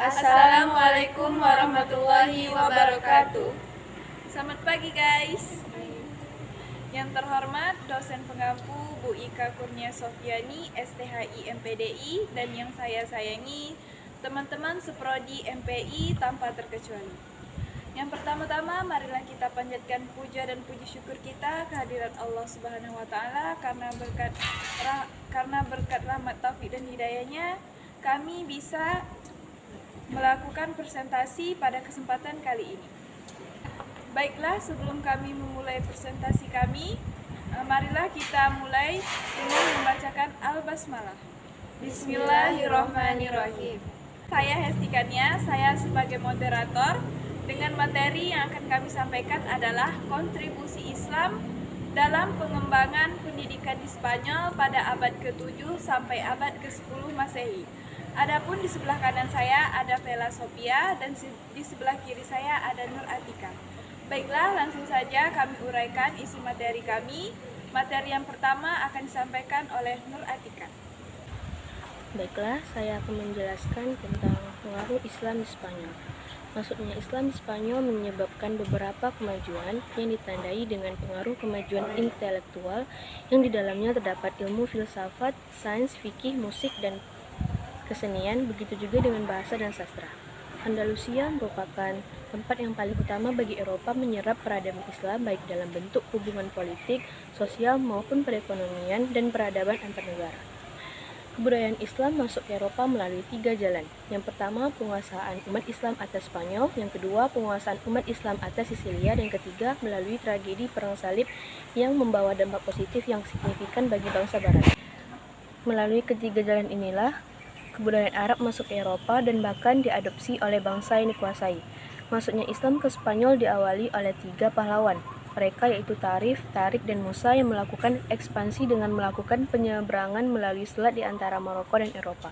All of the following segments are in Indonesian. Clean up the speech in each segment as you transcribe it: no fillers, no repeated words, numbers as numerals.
Assalamualaikum warahmatullahi wabarakatuh. Selamat pagi guys. Yang terhormat dosen pengampu Bu Ika Kurnia Sofiani, STHI MPDI, dan yang saya sayangi teman-teman seprodi MPI tanpa terkecuali. Yang pertama-tama marilah kita panjatkan puja dan puji syukur kita kehadirat Allah Subhanahu wa taala karena berkat rahmat taufik dan hidayahnya kami bisa melakukan presentasi pada kesempatan kali ini. Baiklah, sebelum kami memulai presentasi kami, marilah kita mulai dengan membacakan Al-Basmalah. Bismillahirrahmanirrahim. Saya Hestikania, saya sebagai moderator. Dengan materi yang akan kami sampaikan adalah kontribusi Islam dalam pengembangan pendidikan di Spanyol pada abad ke-7 sampai abad ke-10 Masehi. Adapun di sebelah kanan saya ada Vela Sophia dan di sebelah kiri saya ada Nur Atika. Baiklah, langsung saja kami uraikan isi materi kami. Materi yang pertama akan disampaikan oleh Nur Atika. Baiklah, saya akan menjelaskan tentang pengaruh Islam di Spanyol. Maksudnya, Islam di Spanyol menyebabkan beberapa kemajuan yang ditandai dengan pengaruh kemajuan intelektual yang di dalamnya terdapat ilmu filsafat, sains, fikih, musik, dan kesenian, begitu juga dengan bahasa dan sastra. Andalusia merupakan tempat yang paling utama bagi Eropa menyerap peradaban Islam baik dalam bentuk hubungan politik, sosial maupun perekonomian dan peradaban antar negara. Kebudayaan Islam masuk ke Eropa melalui 3 jalan. Yang pertama, penguasaan umat Islam atas Spanyol. Yang kedua, penguasaan umat Islam atas Sisilia. Dan yang ketiga, melalui tragedi Perang Salib yang membawa dampak positif yang signifikan bagi bangsa Barat. Melalui ketiga jalan inilah, kebudayaan Arab masuk ke Eropa dan bahkan diadopsi oleh bangsa yang dikuasai. Masuknya Islam ke Spanyol diawali oleh 3 pahlawan. Mereka yaitu Tarif, Tarik, dan Musa yang melakukan ekspansi dengan melakukan penyeberangan melalui selat di antara Maroko dan Eropa.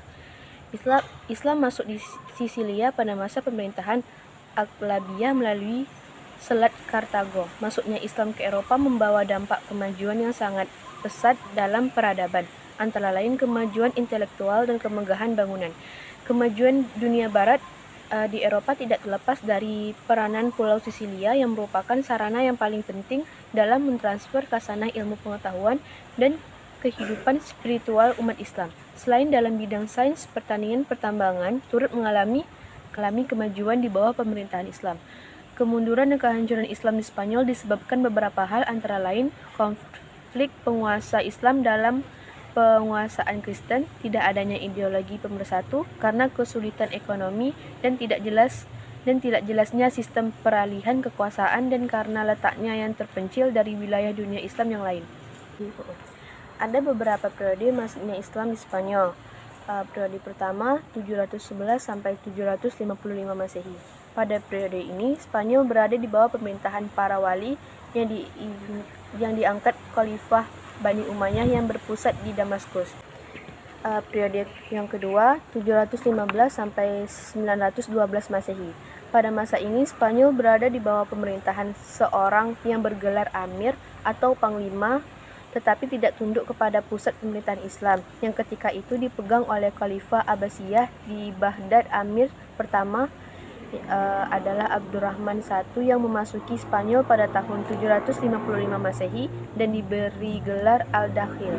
Islam masuk di Sisilia pada masa pemerintahan Aghlabiyah melalui selat Kartago. Masuknya Islam ke Eropa membawa dampak kemajuan yang sangat pesat dalam peradaban, antara lain kemajuan intelektual dan kemegahan bangunan. Kemajuan dunia barat di Eropa tidak terlepas dari peranan Pulau Sisilia yang merupakan sarana yang paling penting dalam mentransfer khasanah ilmu pengetahuan dan kehidupan spiritual umat Islam. Selain dalam bidang sains, pertanian, pertambangan turut mengalami kemajuan di bawah pemerintahan Islam. Kemunduran dan kehancuran Islam di Spanyol disebabkan beberapa hal, antara lain konflik penguasa Islam dalam penguasaan Kristen, tidak adanya ideologi pemersatu karena kesulitan ekonomi dan tidak jelasnya sistem peralihan kekuasaan, dan karena letaknya yang terpencil dari wilayah dunia Islam yang lain. Ada beberapa periode masuknya Islam di Spanyol. Periode pertama 711 sampai 755 Masehi. Pada periode ini Spanyol berada di bawah pemerintahan para wali yang diangkat Khalifah Bani Umayyah yang berpusat di Damaskus. Periode yang kedua 715 sampai 912 Masehi. Pada masa ini Spanyol berada di bawah pemerintahan seorang yang bergelar Amir atau Panglima, tetapi tidak tunduk kepada pusat pemerintahan Islam yang ketika itu dipegang oleh Khalifah Abbasiyah di Baghdad. Amir pertama adalah Abdurrahman I yang memasuki Spanyol pada tahun 755 Masehi dan diberi gelar Al-Dakhil.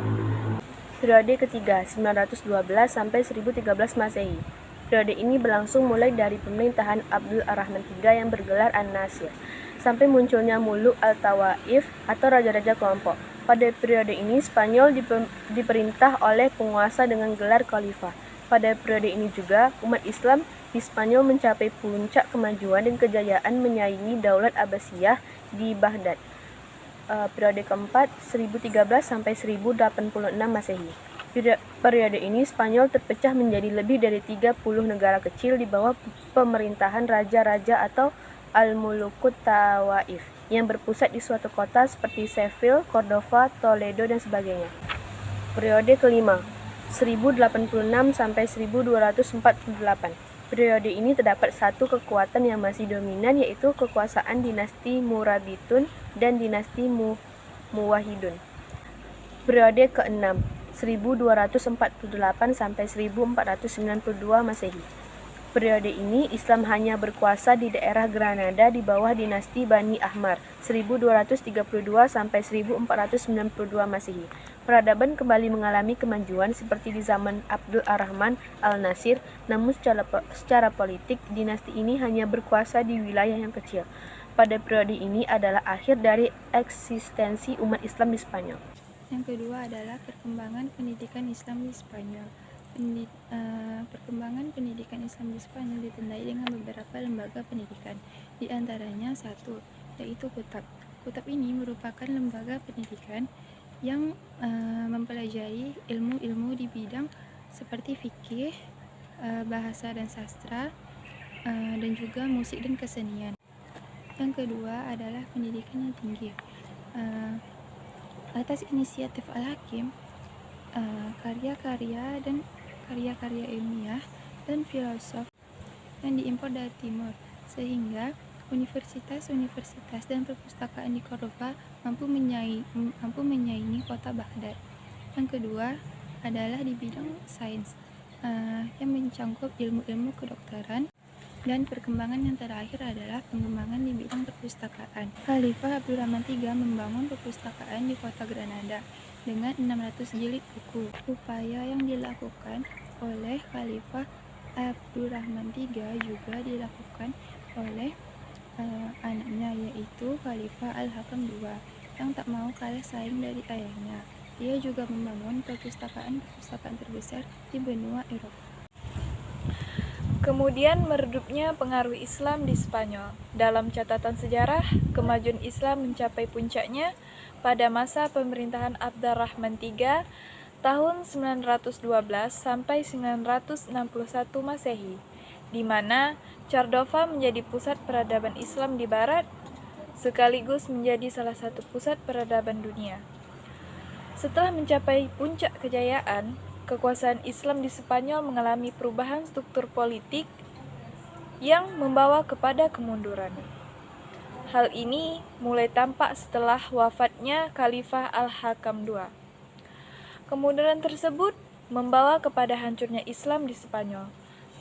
Periode ketiga 912 sampai 1013 Masehi. Periode ini berlangsung mulai dari pemerintahan Abdul Ar-Rahman III yang bergelar An-Nasir sampai munculnya Muluk Al-Tawaif atau raja-raja kelompok. Pada periode ini Spanyol diperintah oleh penguasa dengan gelar khalifah. Pada periode ini juga umat Islam di Spanyol mencapai puncak kemajuan dan kejayaan menyaingi Daulat Abbasiyah di Baghdad. Periode keempat 1013 sampai 1086 Masehi. Periode ini Spanyol terpecah menjadi lebih dari 30 negara kecil di bawah pemerintahan raja-raja atau Al-Mulukut Tawaif yang berpusat di suatu kota seperti Seville, Cordova, Toledo, dan sebagainya. Periode kelima 1086 sampai 1248. Periode ini terdapat satu kekuatan yang masih dominan, yaitu kekuasaan dinasti Murabitun dan dinasti Muwahhidun. Periode ke-6 1248 sampai 1492 Masehi. Periode ini Islam hanya berkuasa di daerah Granada di bawah dinasti Bani Ahmar 1232 sampai 1492 Masehi. Peradaban kembali mengalami kemajuan seperti di zaman Abdul Ar-Rahman Al-Nasir, namun secara politik dinasti ini hanya berkuasa di wilayah yang kecil. Pada periode ini adalah akhir dari eksistensi umat Islam di Spanyol. Yang kedua adalah perkembangan pendidikan Islam di Spanyol. Perkembangan pendidikan Islam di Spanyol ditandai dengan beberapa lembaga pendidikan. Di antaranya satu, yaitu Kutab. Kutab ini merupakan lembaga pendidikan yang mempelajari ilmu-ilmu di bidang seperti fikih, bahasa dan sastra, dan juga musik dan kesenian. Yang kedua adalah pendidikan yang tinggi. Atas inisiatif Al-Hakim, karya-karya ilmiah dan filosof yang diimpor dari timur, sehingga universitas-universitas dan perpustakaan di Cordova mampu menyaingi kota Baghdad. Yang kedua adalah di bidang sains, yang mencangkup ilmu-ilmu kedokteran. Dan perkembangan yang terakhir adalah pengembangan di bidang perpustakaan. Khalifah Abdurrahman III membangun perpustakaan di kota Granada dengan 600 jilid buku. Upaya yang dilakukan oleh Khalifah Abdurrahman III juga dilakukan oleh anaknya, yaitu Khalifah Al-Hakam II, yang tak mau kalah saing dari ayahnya. Dia juga membangun perpustakaan terbesar di benua Eropa. Kemudian meredupnya pengaruh Islam di Spanyol. Dalam catatan sejarah, kemajuan Islam mencapai puncaknya pada masa pemerintahan Abdurrahman III tahun 912 sampai 961 Masehi, di mana Cordova menjadi pusat peradaban Islam di barat, sekaligus menjadi salah satu pusat peradaban dunia. Setelah mencapai puncak kejayaan, kekuasaan Islam di Spanyol mengalami perubahan struktur politik yang membawa kepada kemunduran. Hal ini mulai tampak setelah wafatnya Khalifah Al-Hakam II. Kemunduran tersebut membawa kepada hancurnya Islam di Spanyol,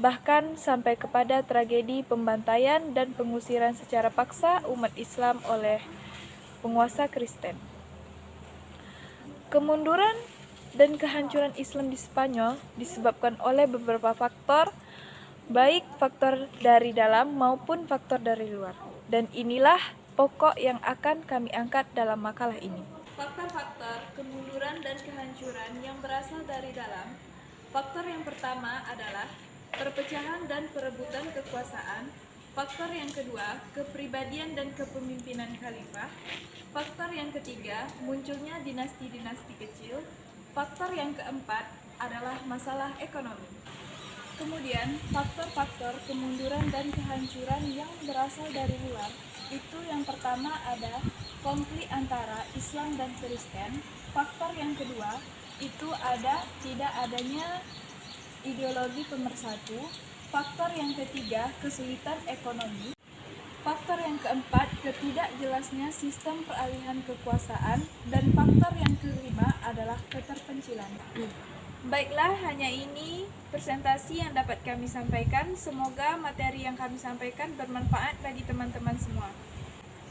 bahkan sampai kepada tragedi pembantaian dan pengusiran secara paksa umat Islam oleh penguasa Kristen. Kemunduran dan kehancuran Islam di Spanyol disebabkan oleh beberapa faktor, baik faktor dari dalam maupun faktor dari luar. Dan inilah pokok yang akan kami angkat dalam makalah ini. Faktor-faktor kemunduran dan kehancuran yang berasal dari dalam. Faktor yang pertama adalah perpecahan dan perebutan kekuasaan. Faktor yang kedua, kepribadian dan kepemimpinan khalifah. Faktor yang ketiga, munculnya dinasti-dinasti kecil. Faktor yang keempat adalah masalah ekonomi. Kemudian, faktor-faktor kemunduran dan kehancuran yang berasal dari luar, itu yang pertama ada konflik antara Islam dan Kristen. Faktor yang kedua, itu ada tidak adanya ideologi pemersatu. Faktor yang ketiga, kesulitan ekonomi. Faktor yang keempat, ketidakjelasnya sistem peralihan kekuasaan. Dan faktor yang kelima adalah keterpencilan. Baiklah, hanya ini presentasi yang dapat kami sampaikan. Semoga materi yang kami sampaikan bermanfaat bagi teman-teman semua.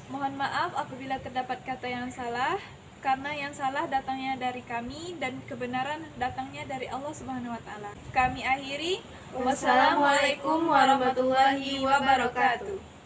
Mohon maaf apabila terdapat kata yang salah, karena yang salah datangnya dari kami dan kebenaran datangnya dari Allah Subhanahu wa taala. Kami akhiri. Wassalamualaikum warahmatullahi wabarakatuh.